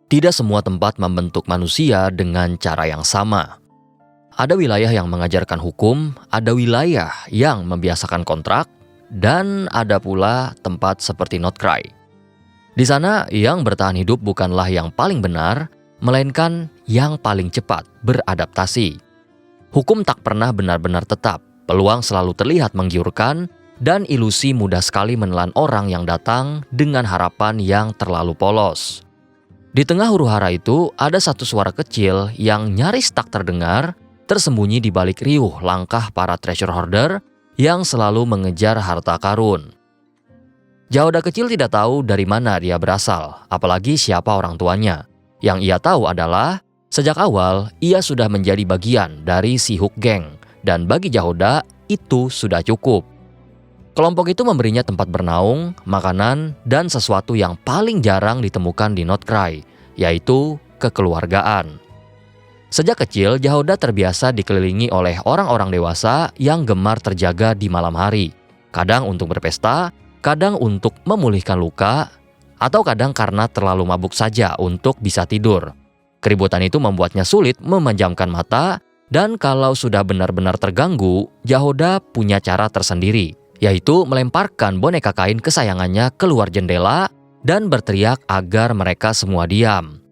Tidak semua tempat membentuk manusia dengan cara yang sama. Ada wilayah yang mengajarkan hukum, ada wilayah yang membiasakan kontrak, dan ada pula tempat seperti Notcry. Di sana, yang bertahan hidup bukanlah yang paling benar, melainkan yang paling cepat beradaptasi. Hukum tak pernah benar-benar tetap, peluang selalu terlihat menggiurkan, dan ilusi mudah sekali menelan orang yang datang dengan harapan yang terlalu polos. Di tengah huru-hara itu, ada satu suara kecil yang nyaris tak terdengar, tersembunyi di balik riuh langkah para treasure hoarder yang selalu mengejar harta karun. Jahoda kecil tidak tahu dari mana dia berasal, apalagi siapa orang tuanya. Yang ia tahu adalah, sejak awal ia sudah menjadi bagian dari Seahawk Gang, dan bagi Jahoda itu sudah cukup. Kelompok itu memberinya tempat bernaung, makanan, dan sesuatu yang paling jarang ditemukan di Notcry, yaitu kekeluargaan. Sejak kecil, Jahoda terbiasa dikelilingi oleh orang-orang dewasa yang gemar terjaga di malam hari. Kadang untuk berpesta, kadang untuk memulihkan luka, atau kadang karena terlalu mabuk saja untuk bisa tidur. Keributan itu membuatnya sulit memejamkan mata, dan kalau sudah benar-benar terganggu, Jahoda punya cara tersendiri, yaitu melemparkan boneka kain kesayangannya keluar jendela dan berteriak agar mereka semua diam.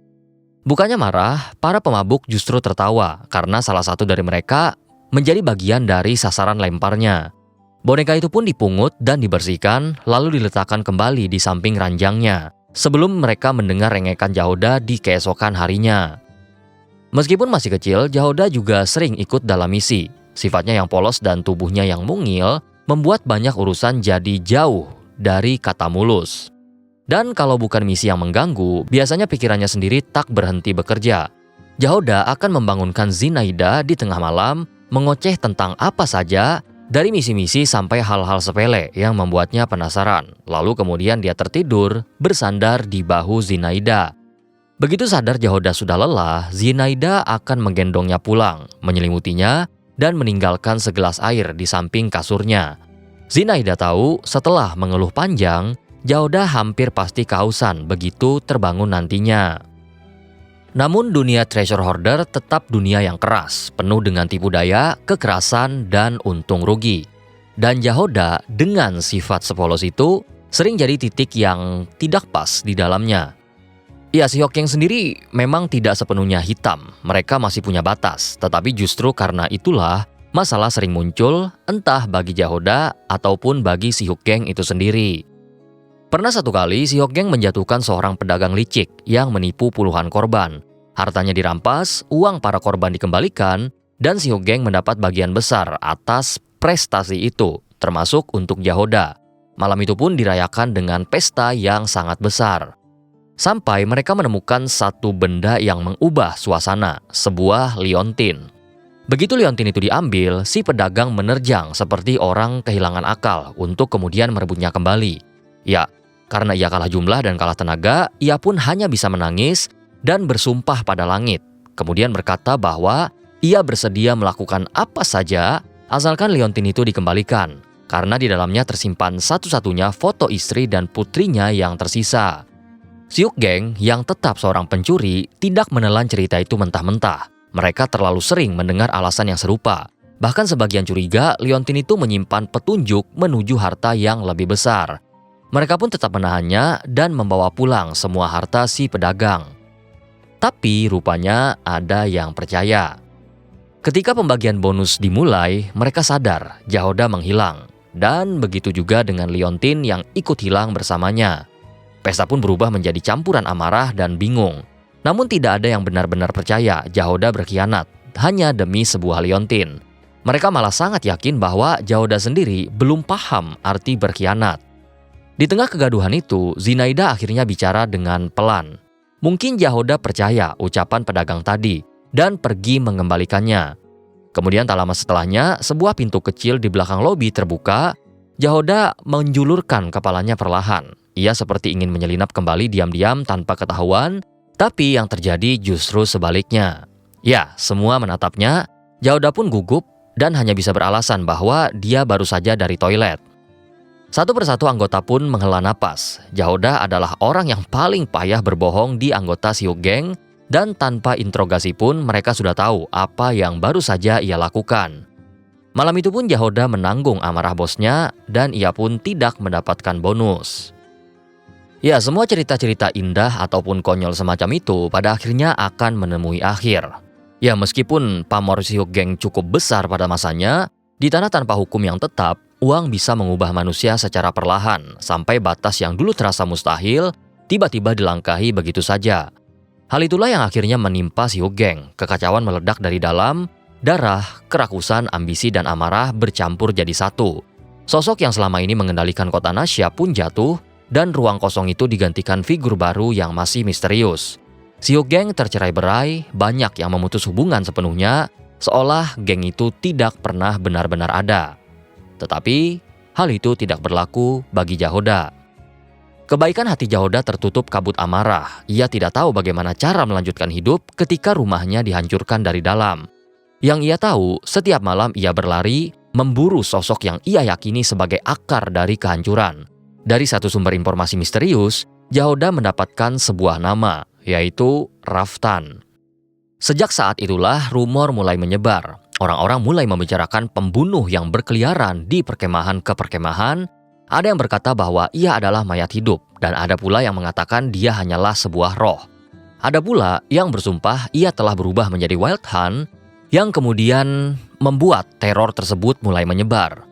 Bukannya marah, para pemabuk justru tertawa karena salah satu dari mereka menjadi bagian dari sasaran lemparnya. Boneka itu pun dipungut dan dibersihkan, lalu diletakkan kembali di samping ranjangnya, sebelum mereka mendengar rengekan Jahoda di keesokan harinya. Meskipun masih kecil, Jahoda juga sering ikut dalam misi. Sifatnya yang polos dan tubuhnya yang mungil membuat banyak urusan jadi jauh dari kata mulus. Dan kalau bukan misi yang mengganggu, biasanya pikirannya sendiri tak berhenti bekerja. Jahoda akan membangunkan Zinaida di tengah malam, mengoceh tentang apa saja, dari misi-misi sampai hal-hal sepele yang membuatnya penasaran. Lalu kemudian dia tertidur, bersandar di bahu Zinaida. Begitu sadar Jahoda sudah lelah, Zinaida akan menggendongnya pulang, menyelimutinya, dan meninggalkan segelas air di samping kasurnya. Zinaida tahu setelah mengeluh panjang, Jahoda hampir pasti kehausan begitu terbangun nantinya. Namun dunia treasure hoarder tetap dunia yang keras, penuh dengan tipu daya, kekerasan, dan untung rugi. Dan Jahoda dengan sifat sepolos itu sering jadi titik yang tidak pas di dalamnya. Ya, Seahawk Gang sendiri memang tidak sepenuhnya hitam, mereka masih punya batas. Tetapi justru karena itulah masalah sering muncul, entah bagi Jahoda ataupun bagi Seahawk Gang itu sendiri. Pernah satu kali Seahawk Gang menjatuhkan seorang pedagang licik yang menipu puluhan korban. Hartanya dirampas, uang para korban dikembalikan, dan Seahawk Gang mendapat bagian besar atas prestasi itu, termasuk untuk Jahoda. Malam itu pun dirayakan dengan pesta yang sangat besar. Sampai mereka menemukan satu benda yang mengubah suasana, sebuah liontin. Begitu liontin itu diambil, si pedagang menerjang seperti orang kehilangan akal untuk kemudian merebutnya kembali. Ya, karena ia kalah jumlah dan kalah tenaga, ia pun hanya bisa menangis dan bersumpah pada langit. Kemudian berkata bahwa ia bersedia melakukan apa saja asalkan liontin itu dikembalikan, karena di dalamnya tersimpan satu-satunya foto istri dan putrinya yang tersisa. Seahawk Gang yang tetap seorang pencuri tidak menelan cerita itu mentah-mentah. Mereka terlalu sering mendengar alasan yang serupa. Bahkan sebagian curiga liontin itu menyimpan petunjuk menuju harta yang lebih besar. Mereka pun tetap menahannya dan membawa pulang semua harta si pedagang. Tapi rupanya ada yang percaya. Ketika pembagian bonus dimulai, mereka sadar Jahoda menghilang. Dan begitu juga dengan liontin yang ikut hilang bersamanya. Pesta pun berubah menjadi campuran amarah dan bingung. Namun tidak ada yang benar-benar percaya Jahoda berkhianat hanya demi sebuah liontin. Mereka malah sangat yakin bahwa Jahoda sendiri belum paham arti berkhianat. Di tengah kegaduhan itu, Zinaida akhirnya bicara dengan pelan. Mungkin Jahoda percaya ucapan pedagang tadi dan pergi mengembalikannya. Kemudian tak lama setelahnya, sebuah pintu kecil di belakang lobi terbuka. Jahoda menjulurkan kepalanya perlahan. Ia seperti ingin menyelinap kembali diam-diam tanpa ketahuan, tapi yang terjadi justru sebaliknya. Ya, semua menatapnya. Jahoda pun gugup dan hanya bisa beralasan bahwa dia baru saja dari toilet. Satu persatu anggota pun menghela napas. Jahoda adalah orang yang paling payah berbohong di anggota Siu Geng, dan tanpa interogasi pun mereka sudah tahu apa yang baru saja ia lakukan. Malam itu pun Jahoda menanggung amarah bosnya dan ia pun tidak mendapatkan bonus. Ya, semua cerita-cerita indah ataupun konyol semacam itu pada akhirnya akan menemui akhir. Ya, meskipun pamor Siu Geng cukup besar pada masanya, di tanah tanpa hukum yang tetap, uang bisa mengubah manusia secara perlahan sampai batas yang dulu terasa mustahil, tiba-tiba dilangkahi begitu saja. Hal itulah yang akhirnya menimpa Siu Geng. Kekacauan meledak dari dalam, darah, kerakusan, ambisi, dan amarah bercampur jadi satu. Sosok yang selama ini mengendalikan kota Nasya pun jatuh, dan ruang kosong itu digantikan figur baru yang masih misterius. Siu Geng tercerai-berai, banyak yang memutus hubungan sepenuhnya, seolah geng itu tidak pernah benar-benar ada. Tetapi, hal itu tidak berlaku bagi Jahoda. Kebaikan hati Jahoda tertutup kabut amarah. Ia tidak tahu bagaimana cara melanjutkan hidup ketika rumahnya dihancurkan dari dalam. Yang ia tahu, setiap malam ia berlari, memburu sosok yang ia yakini sebagai akar dari kehancuran. Dari satu sumber informasi misterius, Jahoda mendapatkan sebuah nama, yaitu Raftan. Sejak saat itulah rumor mulai menyebar. Orang-orang mulai membicarakan pembunuh yang berkeliaran di perkemahan ke perkemahan. Ada yang berkata bahwa ia adalah mayat hidup, dan ada pula yang mengatakan dia hanyalah sebuah roh. Ada pula yang bersumpah ia telah berubah menjadi Wild Hunt, yang kemudian membuat teror tersebut mulai menyebar.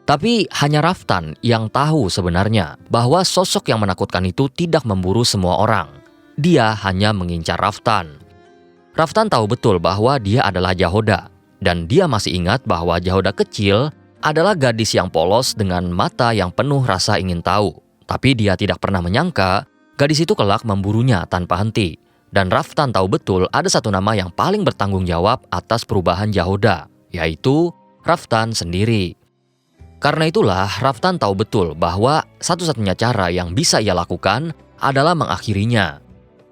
Tapi hanya Raftan yang tahu sebenarnya bahwa sosok yang menakutkan itu tidak memburu semua orang. Dia hanya mengincar Raftan. Raftan tahu betul bahwa dia adalah Jahoda, dan dia masih ingat bahwa Jahoda kecil adalah gadis yang polos dengan mata yang penuh rasa ingin tahu. Tapi dia tidak pernah menyangka gadis itu kelak memburunya tanpa henti. Dan Raftan tahu betul ada satu nama yang paling bertanggung jawab atas perubahan Jahoda, yaitu Raftan sendiri. Karena itulah Raftan tahu betul bahwa satu-satunya cara yang bisa ia lakukan adalah mengakhirinya.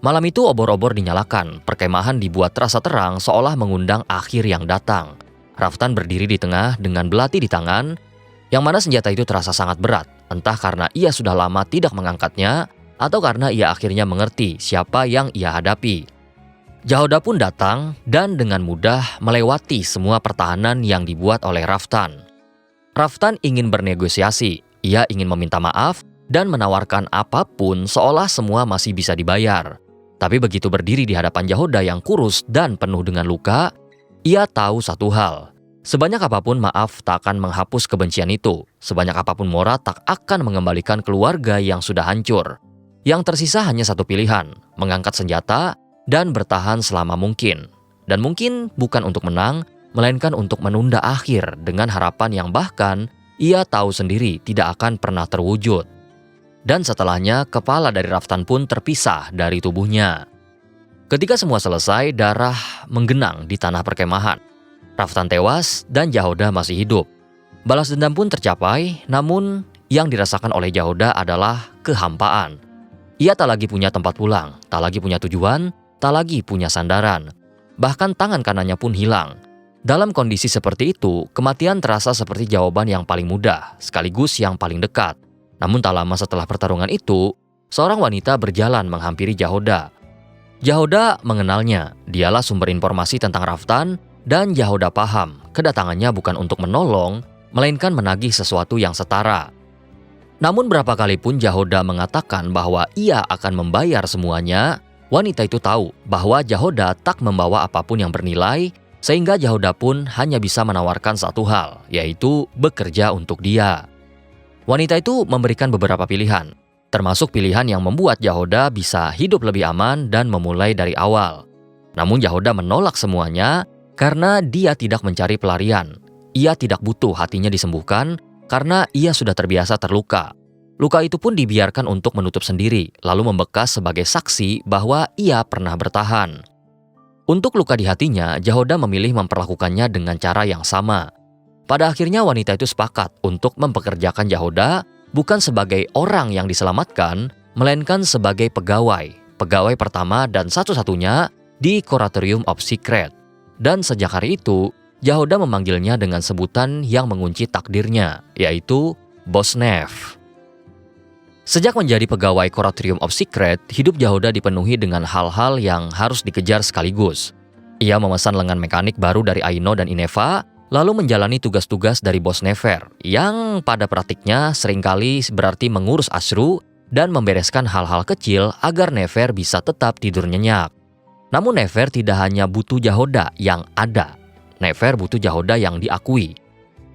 Malam itu obor-obor dinyalakan, perkemahan dibuat terasa terang seolah mengundang akhir yang datang. Raftan berdiri di tengah dengan belati di tangan, yang mana senjata itu terasa sangat berat, entah karena ia sudah lama tidak mengangkatnya, atau karena ia akhirnya mengerti siapa yang ia hadapi. Jahoda pun datang dan dengan mudah melewati semua pertahanan yang dibuat oleh Raftan. Raftan ingin bernegosiasi, ia ingin meminta maaf dan menawarkan apapun seolah semua masih bisa dibayar. Tapi begitu berdiri di hadapan Jahoda yang kurus dan penuh dengan luka, ia tahu satu hal. Sebanyak apapun maaf tak akan menghapus kebencian itu. Sebanyak apapun Mora tak akan mengembalikan keluarga yang sudah hancur. Yang tersisa hanya satu pilihan, mengangkat senjata dan bertahan selama mungkin. Dan mungkin bukan untuk menang, melainkan untuk menunda akhir dengan harapan yang bahkan ia tahu sendiri tidak akan pernah terwujud. Dan setelahnya, kepala dari Raftan pun terpisah dari tubuhnya. Ketika semua selesai, darah menggenang di tanah perkemahan. Raftan tewas dan Jahoda masih hidup. Balas dendam pun tercapai, namun yang dirasakan oleh Jahoda adalah kehampaan. Ia tak lagi punya tempat pulang, tak lagi punya tujuan, tak lagi punya sandaran. Bahkan tangan kanannya pun hilang. Dalam kondisi seperti itu, kematian terasa seperti jawaban yang paling mudah, sekaligus yang paling dekat. Namun tak lama setelah pertarungan itu, seorang wanita berjalan menghampiri Jahoda. Jahoda mengenalnya, dialah sumber informasi tentang Raftan, dan Jahoda paham kedatangannya bukan untuk menolong, melainkan menagih sesuatu yang setara. Namun berapa kali pun Jahoda mengatakan bahwa ia akan membayar semuanya, wanita itu tahu bahwa Jahoda tak membawa apapun yang bernilai, sehingga Jahoda pun hanya bisa menawarkan satu hal, yaitu bekerja untuk dia. Wanita itu memberikan beberapa pilihan, termasuk pilihan yang membuat Jahoda bisa hidup lebih aman dan memulai dari awal. Namun Jahoda menolak semuanya karena dia tidak mencari pelarian. Ia tidak butuh hatinya disembuhkan karena ia sudah terbiasa terluka. Luka itu pun dibiarkan untuk menutup sendiri, lalu membekas sebagai saksi bahwa ia pernah bertahan. Untuk luka di hatinya, Jahoda memilih memperlakukannya dengan cara yang sama. Pada akhirnya wanita itu sepakat untuk mempekerjakan Jahoda bukan sebagai orang yang diselamatkan, melainkan sebagai pegawai pertama dan satu-satunya di Kuratorium of Secret. Dan sejak hari itu, Jahoda memanggilnya dengan sebutan yang mengunci takdirnya, yaitu Bos Nev. Sejak menjadi pegawai Coratorium of Secret, hidup Jahoda dipenuhi dengan hal-hal yang harus dikejar sekaligus. Ia memesan lengan mekanik baru dari Aino dan Ineva, lalu menjalani tugas-tugas dari bos Nefer, yang pada praktiknya seringkali berarti mengurus Ashru dan membereskan hal-hal kecil agar Nefer bisa tetap tidur nyenyak. Namun Nefer tidak hanya butuh Jahoda yang ada, Nefer butuh Jahoda yang diakui.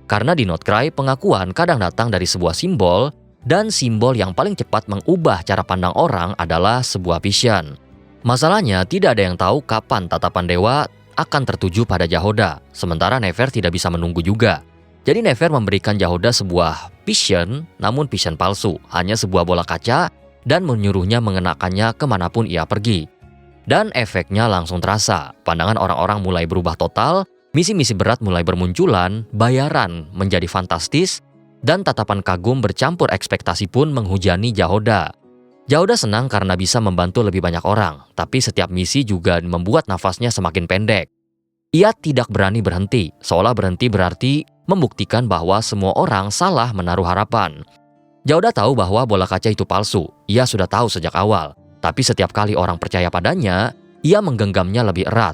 Karena di Notcry, pengakuan kadang datang dari sebuah simbol, dan simbol yang paling cepat mengubah cara pandang orang adalah sebuah vision. Masalahnya, tidak ada yang tahu kapan tatapan dewa akan tertuju pada Jahoda, sementara Nefer tidak bisa menunggu juga. Jadi Nefer memberikan Jahoda sebuah vision, namun vision palsu, hanya sebuah bola kaca, dan menyuruhnya mengenakannya kemanapun ia pergi. Dan efeknya langsung terasa, pandangan orang-orang mulai berubah total, misi-misi berat mulai bermunculan, bayaran menjadi fantastis, dan tatapan kagum bercampur ekspektasi pun menghujani Jahoda. Jahoda senang karena bisa membantu lebih banyak orang, tapi setiap misi juga membuat nafasnya semakin pendek. Ia tidak berani berhenti, seolah berhenti berarti membuktikan bahwa semua orang salah menaruh harapan. Jahoda tahu bahwa bola kaca itu palsu, ia sudah tahu sejak awal, tapi setiap kali orang percaya padanya, ia menggenggamnya lebih erat.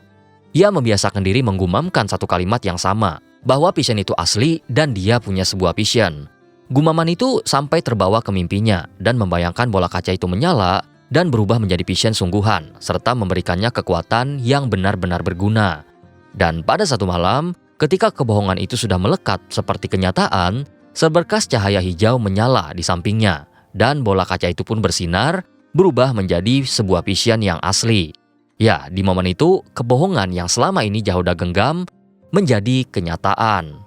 Ia membiasakan diri menggumamkan satu kalimat yang sama, bahwa vision itu asli dan dia punya sebuah vision. Gumaman itu sampai terbawa ke mimpinya dan membayangkan bola kaca itu menyala dan berubah menjadi vision sungguhan, serta memberikannya kekuatan yang benar-benar berguna. Dan pada satu malam, ketika kebohongan itu sudah melekat seperti kenyataan, seberkas cahaya hijau menyala di sampingnya, dan bola kaca itu pun bersinar, berubah menjadi sebuah vision yang asli. Ya, di momen itu, kebohongan yang selama ini Jahoda genggam menjadi kenyataan.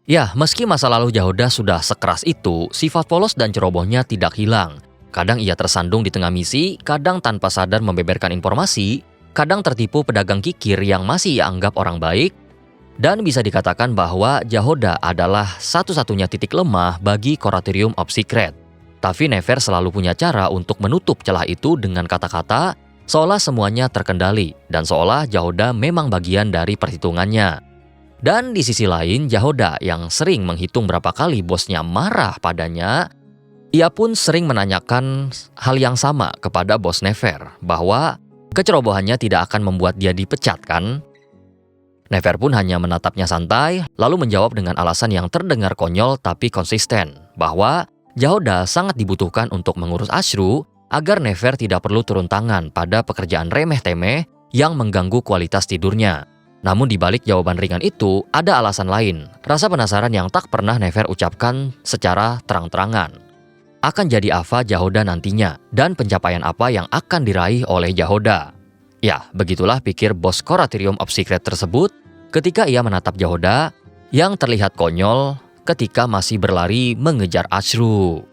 Ya, meski masa lalu Jahoda sudah sekeras itu, sifat polos dan cerobohnya tidak hilang. Kadang ia tersandung di tengah misi, kadang tanpa sadar membeberkan informasi, kadang tertipu pedagang kikir yang masih ia anggap orang baik, dan bisa dikatakan bahwa Jahoda adalah satu-satunya titik lemah bagi Coratorium of Secret. Tapi Nefer selalu punya cara untuk menutup celah itu dengan kata-kata, seolah semuanya terkendali, dan seolah Jahoda memang bagian dari perhitungannya. Dan di sisi lain, Jahoda yang sering menghitung berapa kali bosnya marah padanya, ia pun sering menanyakan hal yang sama kepada bos Nefer, bahwa kecerobohannya tidak akan membuat dia dipecat kan? Nefer pun hanya menatapnya santai, lalu menjawab dengan alasan yang terdengar konyol tapi konsisten, bahwa Jahoda sangat dibutuhkan untuk mengurus Ashru, agar Nefer tidak perlu turun tangan pada pekerjaan remeh-temeh yang mengganggu kualitas tidurnya. Namun di balik jawaban ringan itu, ada alasan lain, rasa penasaran yang tak pernah Nefer ucapkan secara terang-terangan. Akan jadi apa Jahoda nantinya, dan pencapaian apa yang akan diraih oleh Jahoda. Ya, begitulah pikir bos Coratorium of Secret tersebut ketika ia menatap Jahoda yang terlihat konyol ketika masih berlari mengejar Ashru.